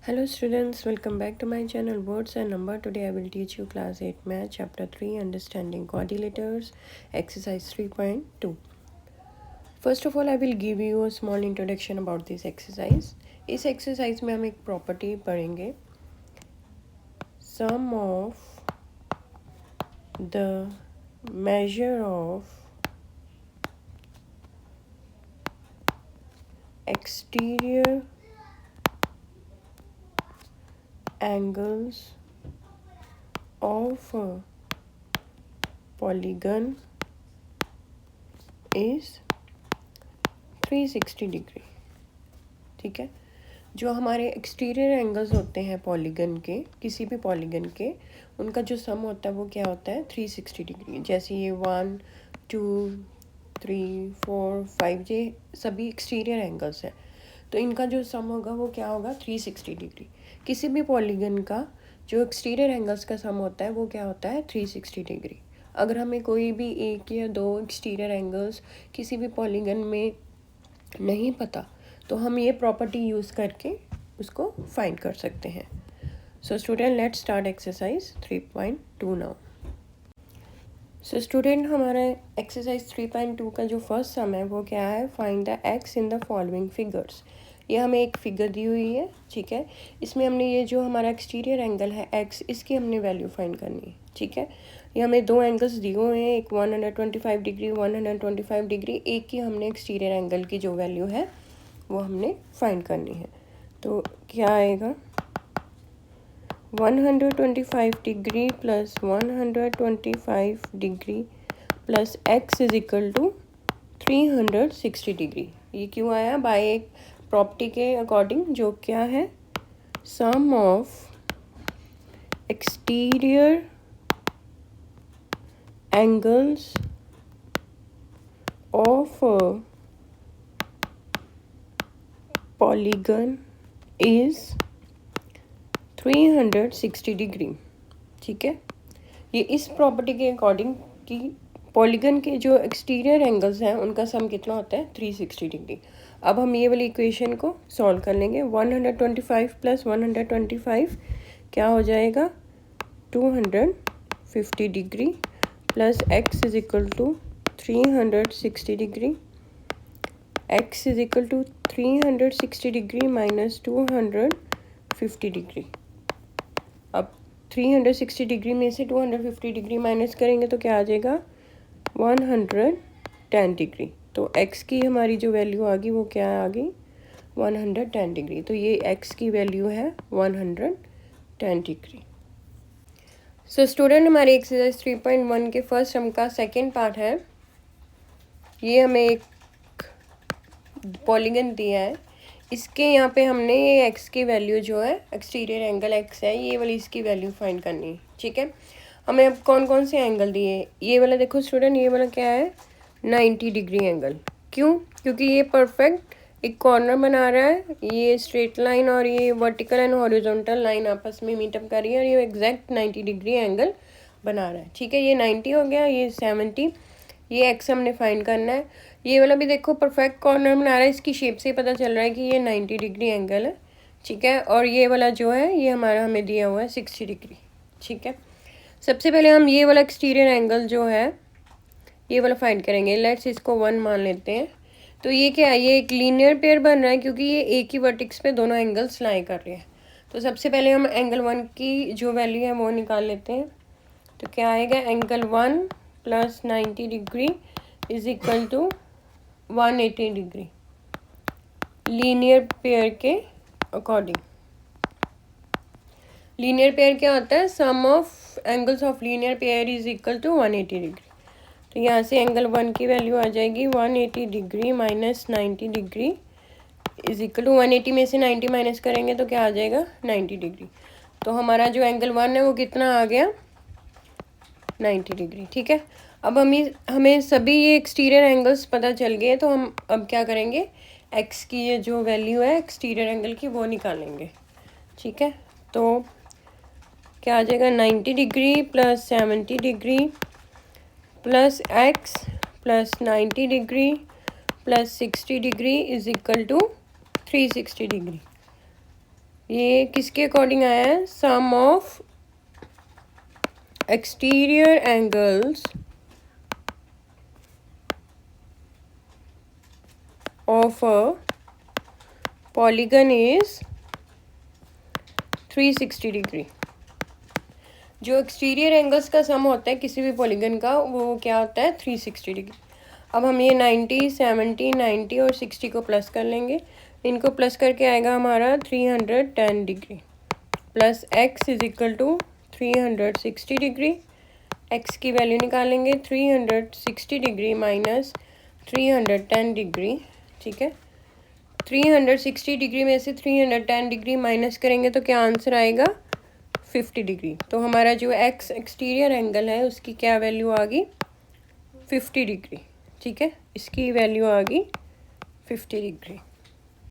Hello students, welcome back to my channel Words and Number. Today I will teach you class 8 math chapter 3 understanding quadrilaters exercise 3.2. First of all I will give you a small introduction about this exercise. इस exercise में हम एक property पढ़ेंगे. Sum of the measure of exterior angles of a polygon is 360 degree. ठीक है, जो हमारे exterior angles होते हैं पॉलीगन के, किसी भी पॉलीगन के, उनका जो सम होता है वो क्या होता है 360 डिग्री. जैसे ये 1 2 3 4 5 ये सभी एक्सटीरियर एंगल्स हैं, तो इनका जो सम होगा वो क्या होगा 360 डिग्री. किसी भी पॉलीगन का जो एक्सटीरियर एंगल्स का सम होता है वो क्या होता है 360 डिग्री. अगर हमें कोई भी एक या दो एक्सटीरियर एंगल्स किसी भी पॉलीगन में नहीं पता तो हम ये प्रॉपर्टी यूज़ करके उसको फाइंड कर सकते हैं. So student let's start exercise 3.2 now. So student हमारा एक्सरसाइज 3.2 का जो फर्स्ट सम है वो क्या है, find the x in the following figures. ये हमें एक फिगर दी हुई है. ठीक है, इसमें हमने ये जो हमारा एक्सटीरियर एंगल है एक्स, इसकी हमने वैल्यू फाइंड करनी है. ठीक है, ये हमें दो एंगल्स दिए हुए हैं, एक 125 डिग्री 125 डिग्री. एक की हमने एक्सटीरियर एंगल की जो वैल्यू है वो हमने फाइंड करनी है. तो क्या आएगा 125 degree plus 125 degree plus x is equal to 360 degree. ये क्यों आया, बाय एक प्रॉपर्टी के अकॉर्डिंग जो क्या है, sum of exterior angles of polygon is 360 degree. ठीक है, ये इस प्रॉपर्टी के अकॉर्डिंग कि पॉलीगन के जो एक्सटीरियर एंगल्स हैं उनका सम कितना होता है 360 डिग्री. अब हम ये वाली इक्वेशन को सॉल्व कर लेंगे. 125 प्लस 125 क्या हो जाएगा 250 degree plus x is equal to 360 degree. X is equal to 360 degree minus 250 degree. अब 360 डिग्री में से 250 डिग्री माइनस करेंगे तो क्या आ जाएगा 110 डिग्री. तो x की हमारी जो वैल्यू आ गई वो क्या आ गई 110 डिग्री. तो ये x की वैल्यू है 110 डिग्री. सो स्टूडेंट हमारे एक्सरसाइज 3.1 के फर्स्ट सम का सेकेंड पार्ट है. ये हमें एक पॉलीगन दिया है, इसके यहाँ पे हमने ये x की वैल्यू जो है एक्सटीरियर एंगल x है, ये वाली इसकी वैल्यू फाइंड करनी है. ठीक है, हमें अब कौन कौन से एंगल दिए, ये वाला देखो स्टूडेंट, ये वाला क्या है 90 डिग्री एंगल. क्यों, क्योंकि ये परफेक्ट एक कॉर्नर बना रहा है. ये स्ट्रेट लाइन और ये वर्टिकल एंड हॉरिजॉन्टल लाइन आपस में मीट अप कर रही है और ये एग्जैक्ट 90 डिग्री एंगल बना रहा है. ठीक है, ये 90 हो गया, ये 70, ये एक्स हमने फाइंड करना है. ये वाला भी देखो परफेक्ट कॉर्नर बना रहा है, इसकी शेप से पता चल रहा है कि ये 90 डिग्री एंगल है. ठीक है, और ये वाला जो है ये हमारा हमें दिया हुआ है 60 डिग्री. ठीक है, सबसे पहले हम ये वाला एक्सटीरियर एंगल जो है ये वाला फाइंड करेंगे. लेट्स इसको 1 मान लेते हैं. तो ये क्या है, ये एक लीनियर पेयर बन रहा है क्योंकि ये एक ही वर्टेक्स पे दोनों एंगल्स लाई कर रहे हैं. तो सबसे पहले हम एंगल 1 की जो वैल्यू है वो निकाल लेते हैं. तो क्या आएगा, angle 1 plus 90 degree is equal to 180 degree linear pair के अकॉर्डिंग. लीनियर पेयर क्या होता है, sum of angles of linear pair is equal to 180 degree. तो यहाँ से एंगल 1 की वैल्यू आ जाएगी 180 degree minus 90 degree is equal to 180 में से 90 माइनस करेंगे तो क्या आ जाएगा 90 डिग्री. तो हमारा जो एंगल 1 है वो कितना आ गया 90 डिग्री. ठीक है, अब हमें सभी ये एक्सटीरियर एंगल्स पता चल गए, तो हम अब क्या करेंगे, एक्स की ये जो वैल्यू है एक्सटीरियर एंगल की वो निकालेंगे. ठीक है, तो क्या आ जाएगा 90 degree plus 70 degree plus x plus 90 degree plus 60 degree is equal to 360 degree. ये किसके अकॉर्डिंग आया है? Sum of exterior angles of a polygon is 360 degree. जो एक्सटीरियर एंगल्स का सम होता है किसी भी पॉलीगन का, वो क्या होता है? 360 डिग्री। अब हम ये 90, 70, 90 और 60 को प्लस कर लेंगे। इनको प्लस करके आएगा हमारा 310 degree plus x is equal to 360 degree. x की वैल्यू निकालेंगे 360 डिग्री माइनस 310 डिग्री। ठीक है, 360 डिग्री में से 310 डिग्री माइनस करेंगे तो क्या आंसर आएगा? 50 डिग्री। तो हमारा जो x एक्सटीरियर एंगल है उसकी क्या वैल्यू आ गई? 50 डिग्री। ठीक है, इसकी वैल्यू आ गई 50 डिग्री।